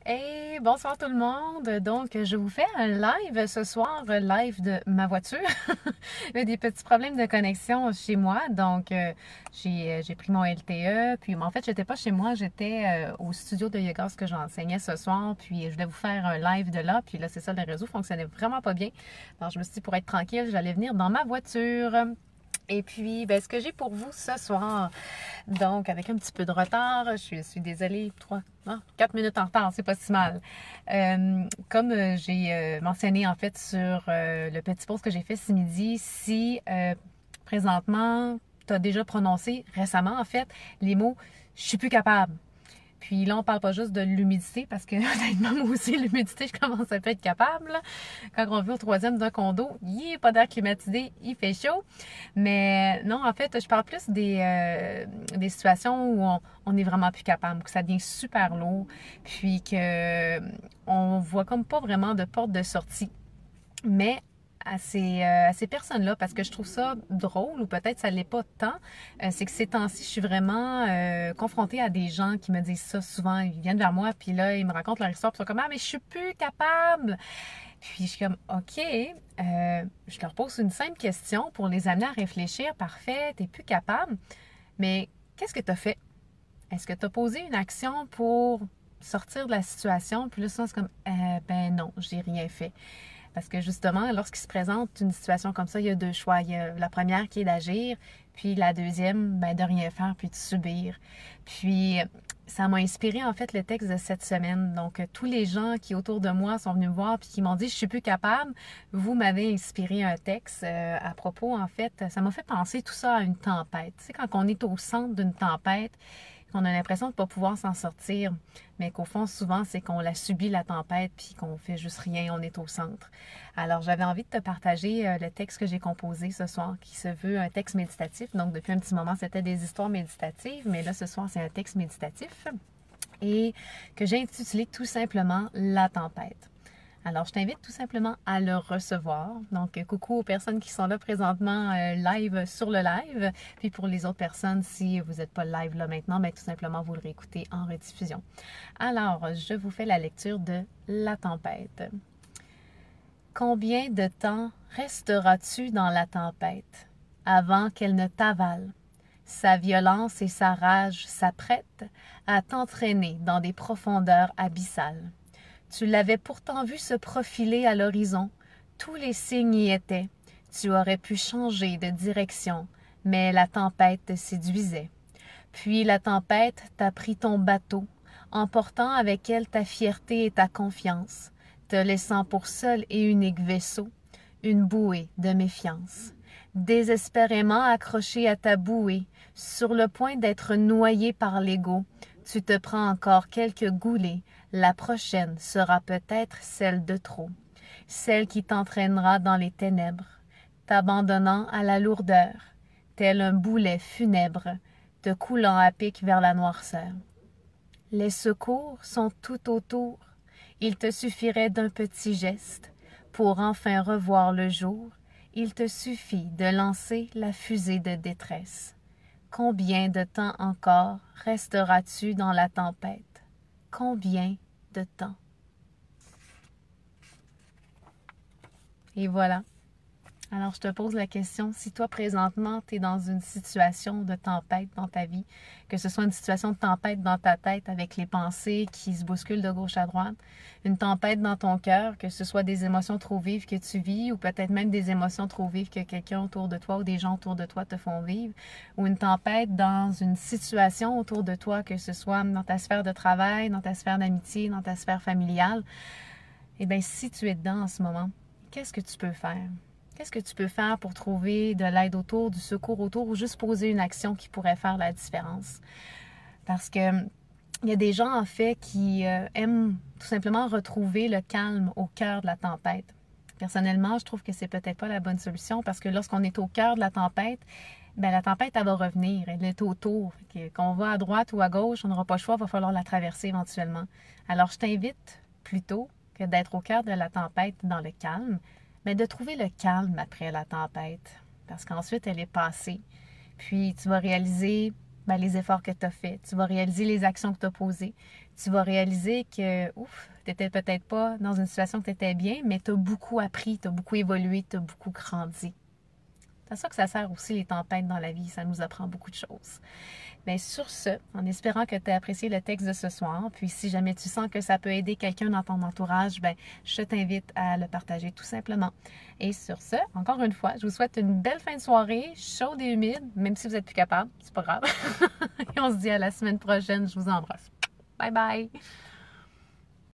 Hey, bonsoir tout le monde. Donc, je vous fais un live ce soir, live de ma voiture. Il y a des petits problèmes de connexion chez moi, donc j'ai pris mon LTE. Puis, en fait, j'étais pas chez moi, j'étais au studio de yoga ce que j'enseignais ce soir. Puis, je voulais vous faire un live de là. Puis là, c'est ça, le réseau fonctionnait vraiment pas bien. Alors, je me suis dit pour être tranquille, j'allais venir dans ma voiture. Et puis, ben, ce que j'ai pour vous ce soir, donc avec un petit peu de retard, je suis désolée, 4 minutes en retard, c'est pas si mal. Comme j'ai mentionné en fait sur le petit post que j'ai fait ce midi, si présentement tu as déjà prononcé récemment en fait les mots je suis plus capable. Puis là, on parle pas juste de l'humidité, parce que honnêtement, moi aussi, l'humidité, je commence à pas être capable. Quand on vit au troisième d'un condo, il n'y a pas d'air climatisé, il fait chaud. Mais non, en fait, je parle plus des situations où on est vraiment plus capable, que ça devient super lourd, puis que on voit comme pas vraiment de porte de sortie. Mais à ces personnes-là, parce que je trouve ça drôle, ou peut-être ça l'est pas tant, c'est que ces temps-ci, je suis vraiment confrontée à des gens qui me disent ça souvent. Ils viennent vers moi, puis là, ils me racontent leur histoire, puis ils sont comme « Ah, mais je suis plus capable! » Puis je suis comme « OK, je leur pose une simple question pour les amener à réfléchir. Parfait, t'es plus capable, mais qu'est-ce que tu as fait? Est-ce que tu as posé une action pour sortir de la situation? » Puis là, souvent, c'est comme Ben non, j'ai rien fait. » Parce que justement, lorsqu'il se présente une situation comme ça, il y a deux choix. Il y a la première qui est d'agir, puis la deuxième, ben, de rien faire, puis de subir. Puis ça m'a inspiré en fait le texte de cette semaine. Donc tous les gens qui autour de moi sont venus me voir puis qui m'ont dit je suis plus capable, vous m'avez inspiré un texte à propos en fait, ça m'a fait penser tout ça à une tempête. Tu sais quand on est au centre d'une tempête, qu'on a l'impression de ne pas pouvoir s'en sortir, mais qu'au fond, souvent, c'est qu'on la subit, la tempête, puis qu'on fait juste rien, on est au centre. Alors, j'avais envie de te partager le texte que j'ai composé ce soir, qui se veut un texte méditatif. Donc, depuis un petit moment, c'était des histoires méditatives, mais là, ce soir, c'est un texte méditatif et que j'ai intitulé tout simplement La tempête. Alors, je t'invite tout simplement à le recevoir. Donc, coucou aux personnes qui sont là présentement live sur le live. Puis pour les autres personnes, si vous n'êtes pas live là maintenant, bien, tout simplement, vous le réécoutez en rediffusion. Alors, je vous fais la lecture de La tempête. Combien de temps resteras-tu dans la tempête avant qu'elle ne t'avale? Sa violence et sa rage s'apprêtent à t'entraîner dans des profondeurs abyssales. Tu l'avais pourtant vu se profiler à l'horizon. Tous les signes y étaient. Tu aurais pu changer de direction, mais la tempête te séduisait. Puis la tempête t'a pris ton bateau, emportant avec elle ta fierté et ta confiance, te laissant pour seul et unique vaisseau, une bouée de méfiance. Désespérément accroché à ta bouée, sur le point d'être noyé par l'ego, tu te prends encore quelques goulées. La prochaine sera peut-être celle de trop, celle qui t'entraînera dans les ténèbres, t'abandonnant à la lourdeur, tel un boulet funèbre, te coulant à pic vers la noirceur. Les secours sont tout autour. Il te suffirait d'un petit geste pour enfin revoir le jour. Il te suffit de lancer la fusée de détresse. Combien de temps encore resteras-tu dans la tempête? Combien de temps? Et voilà. Alors, je te pose la question, si toi, présentement, tu es dans une situation de tempête dans ta vie, que ce soit une situation de tempête dans ta tête avec les pensées qui se bousculent de gauche à droite, une tempête dans ton cœur, que ce soit des émotions trop vives que tu vis ou peut-être même des émotions trop vives que quelqu'un autour de toi ou des gens autour de toi te font vivre, ou une tempête dans une situation autour de toi, que ce soit dans ta sphère de travail, dans ta sphère d'amitié, dans ta sphère familiale, eh bien, si tu es dedans en ce moment, qu'est-ce que tu peux faire? Qu'est-ce que tu peux faire pour trouver de l'aide autour, du secours autour ou juste poser une action qui pourrait faire la différence? Parce que il y a des gens en fait qui aiment tout simplement retrouver le calme au cœur de la tempête. Personnellement, je trouve que c'est peut-être pas la bonne solution parce que lorsqu'on est au cœur de la tempête, ben la tempête, elle va revenir, elle est autour. Qu'on va à droite ou à gauche, on n'aura pas le choix, il va falloir la traverser éventuellement. Alors, je t'invite plutôt que d'être au cœur de la tempête dans le calme, mais de trouver le calme après la tempête, parce qu'ensuite, elle est passée. Puis, tu vas réaliser ben, les efforts que tu as faits. Tu vas réaliser les actions que tu as posées. Tu vas réaliser que, ouf, tu n'étais peut-être pas dans une situation que tu étais bien, mais tu as beaucoup appris, tu as beaucoup évolué, tu as beaucoup grandi. C'est à ça que ça sert aussi les tempêtes dans la vie. Ça nous apprend beaucoup de choses. Bien, sur ce, en espérant que tu aies apprécié le texte de ce soir, puis si jamais tu sens que ça peut aider quelqu'un dans ton entourage, bien, je t'invite à le partager tout simplement. Et sur ce, encore une fois, je vous souhaite une belle fin de soirée, chaude et humide, même si vous n'êtes plus capable, c'est pas grave. Et on se dit à la semaine prochaine. Je vous embrasse. Bye bye!